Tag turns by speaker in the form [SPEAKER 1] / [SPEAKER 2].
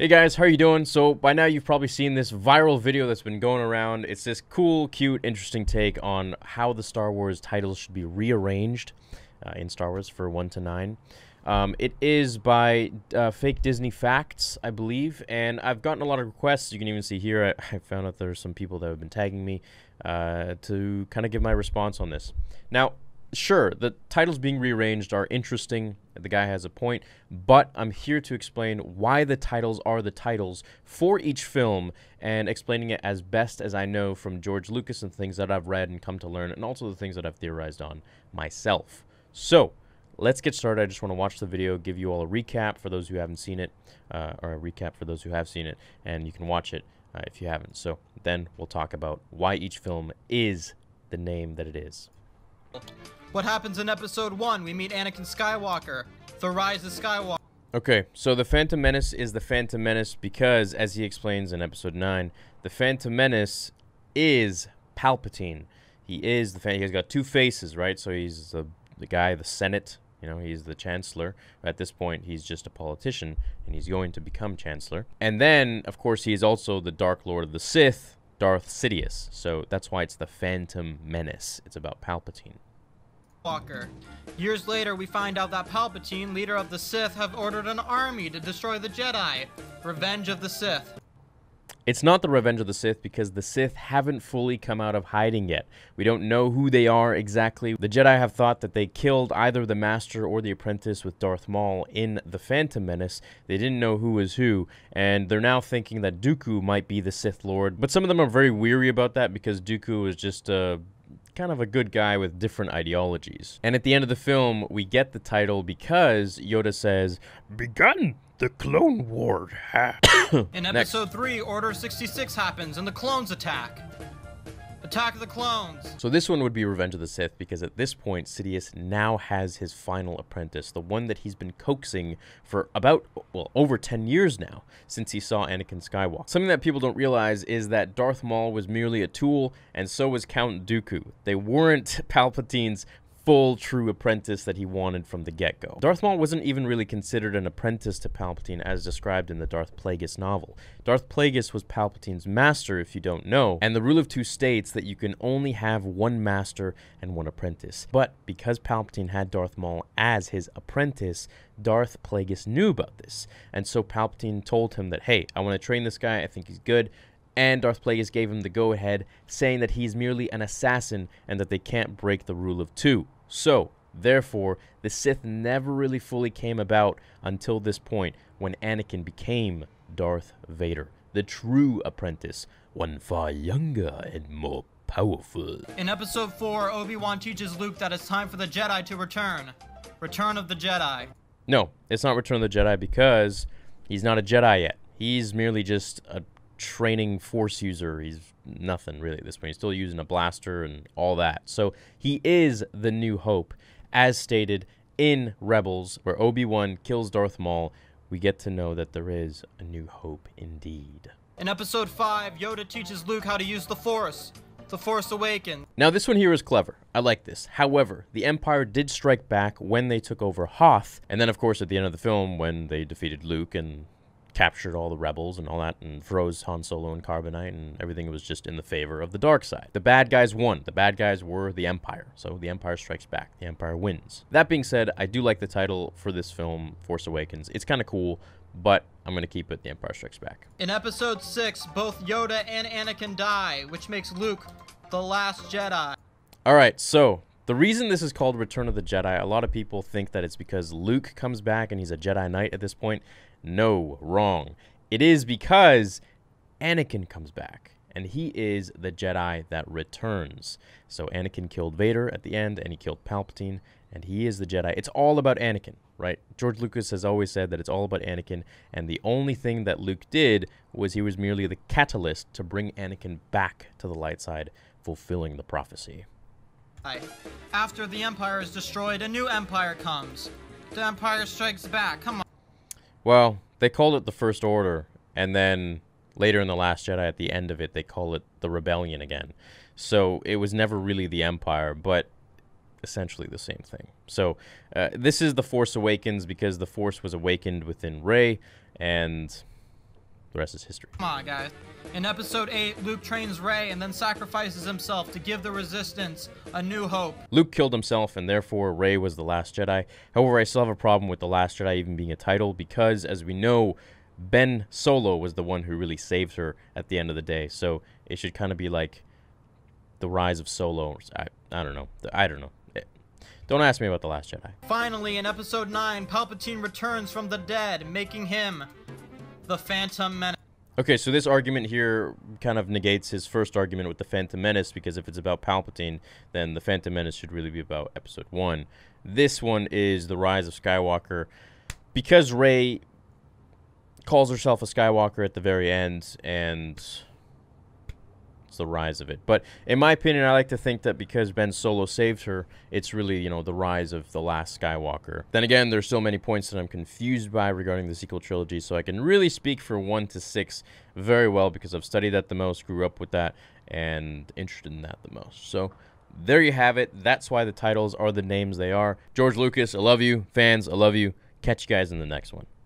[SPEAKER 1] Hey guys, how are you doing? So by now you've probably seen this viral video that's been going around. It's this cool, cute, interesting take on how the Star Wars titles should be rearranged in Star Wars for 1 to 9. It is by Fake Disney Facts, I believe, and I've gotten a lot of requests. You can even see here, I found out there's some people that have been tagging me to kind of give my response on this. Now, sure, the titles being rearranged are interesting. The guy has a point, but I'm here to explain why the titles are the titles for each film and explaining it as best as I know from George Lucas and things that I've read and come to learn, and also the things that I've theorized on myself. So, let's get started. I just want to watch the video, give you all a recap for those who haven't seen it, or a recap for those who have seen it, and you can watch it if you haven't. So, then we'll talk about why each film is the name that it is.
[SPEAKER 2] What happens in Episode 1? We meet Anakin Skywalker, the rise of Skywalker.
[SPEAKER 1] Okay, so the Phantom Menace is the Phantom Menace because, as he explains in Episode 9, the Phantom Menace is Palpatine. He has got two faces, right? So he's the guy, the Senate, you know, he's the Chancellor. At this point, he's just a politician, and he's going to become Chancellor. And then, of course, he is also the Dark Lord of the Sith, Darth Sidious. So that's why it's the Phantom Menace. It's about Palpatine.
[SPEAKER 2] Years later, we find out that Palpatine, leader of the Sith, have ordered an army to destroy the Jedi. Revenge of the Sith.
[SPEAKER 1] It's not the Revenge of the Sith because the Sith haven't fully come out of hiding yet. We don't know who they are exactly. The Jedi have thought that they killed either the Master or the Apprentice with Darth Maul in the Phantom Menace. They didn't know who was who, and they're now thinking that Dooku might be the Sith Lord. But some of them are very weary about that because Dooku is just kind of a good guy with different ideologies. And at the end of the film, we get the title because Yoda says, "Begun the Clone War."
[SPEAKER 2] In Episode 3, Order 66 happens and the clones attack. Attack of the Clones.
[SPEAKER 1] So this one would be Revenge of the Sith because at this point, Sidious now has his final apprentice, the one that he's been coaxing for about, well, over 10 years now, since he saw Anakin Skywalker. Something that people don't realize is that Darth Maul was merely a tool, and so was Count Dooku. They weren't Palpatine's full true apprentice that he wanted from the get-go. Darth Maul wasn't even really considered an apprentice to Palpatine as described in the Darth Plagueis novel. Darth Plagueis was Palpatine's master, if you don't know, and the Rule of Two states that you can only have one master and one apprentice. But because Palpatine had Darth Maul as his apprentice, Darth Plagueis knew about this, and so Palpatine told him that, hey, I want to train this guy, I think he's good. And Darth Plagueis gave him the go-ahead, saying that he's merely an assassin and that they can't break the Rule of Two. So, therefore, the Sith never really fully came about until this point when Anakin became Darth Vader, the true apprentice, one far younger and more powerful.
[SPEAKER 2] In Episode 4, Obi-Wan teaches Luke that it's time for the Jedi to return. Return of the Jedi.
[SPEAKER 1] No, it's not Return of the Jedi because he's not a Jedi yet. He's merely just a training Force user. He's nothing really at this point. He's still using a blaster and all that. So he is the New Hope, as stated in Rebels, where Obi-Wan kills Darth Maul. We get to know that there is a New Hope indeed.
[SPEAKER 2] In Episode 5, Yoda teaches Luke how to use the Force. The Force Awakens.
[SPEAKER 1] Now this one here is clever. I like this. However, the Empire did strike back when they took over Hoth, and then of course at the end of the film when they defeated Luke and captured all the rebels and all that and froze Han Solo and Carbonite, and everything was just in the favor of the dark side. The bad guys won. The bad guys were the Empire. So the Empire strikes back. The Empire wins. That being said, I do like the title for this film, Force Awakens. It's kind of cool, but I'm going to keep it The Empire Strikes Back.
[SPEAKER 2] In Episode 6, both Yoda and Anakin die, which makes Luke the last Jedi.
[SPEAKER 1] Alright, so the reason this is called Return of the Jedi, a lot of people think that it's because Luke comes back and he's a Jedi Knight at this point. No, wrong. It is because Anakin comes back, and he is the Jedi that returns. So Anakin killed Vader at the end, and he killed Palpatine, and he is the Jedi. It's all about Anakin, right? George Lucas has always said that it's all about Anakin, and the only thing that Luke did was he was merely the catalyst to bring Anakin back to the light side, fulfilling the prophecy.
[SPEAKER 2] After the Empire is destroyed, a new Empire comes. The Empire strikes back. Come on.
[SPEAKER 1] Well, they called it the First Order, and then later in The Last Jedi, at the end of it, they call it the Rebellion again. So it was never really the Empire, but essentially the same thing. So this is The Force Awakens because the Force was awakened within Rey, and the rest is history.
[SPEAKER 2] Come on, guys. In Episode 8, Luke trains Rey and then sacrifices himself to give the Resistance a new hope.
[SPEAKER 1] Luke killed himself, and therefore Rey was the last Jedi. However, I still have a problem with the Last Jedi even being a title, because, as we know, Ben Solo was the one who really saved her at the end of the day. So it should kind of be like the Rise of Solo. I don't know. I don't know. Don't ask me about the Last Jedi.
[SPEAKER 2] Finally, in Episode 9, Palpatine returns from the dead, making him the Phantom Menace.
[SPEAKER 1] Okay, so this argument here kind of negates his first argument with the Phantom Menace, because if it's about Palpatine, then the Phantom Menace should really be about Episode 1. This one is the Rise of Skywalker, because Rey calls herself a Skywalker at the very end, and it's the rise of it. But in my opinion, I like to think that because Ben Solo saved her, it's really, you know, the rise of the last Skywalker. Then again, there's so many points that I'm confused by regarding the sequel trilogy, so I can really speak for 1 to 6 very well, because I've studied that the most, grew up with that, and interested in that the most. So there you have it. That's why the titles are the names they are. George Lucas, I love you. Fans, I love you. Catch you guys in the next one.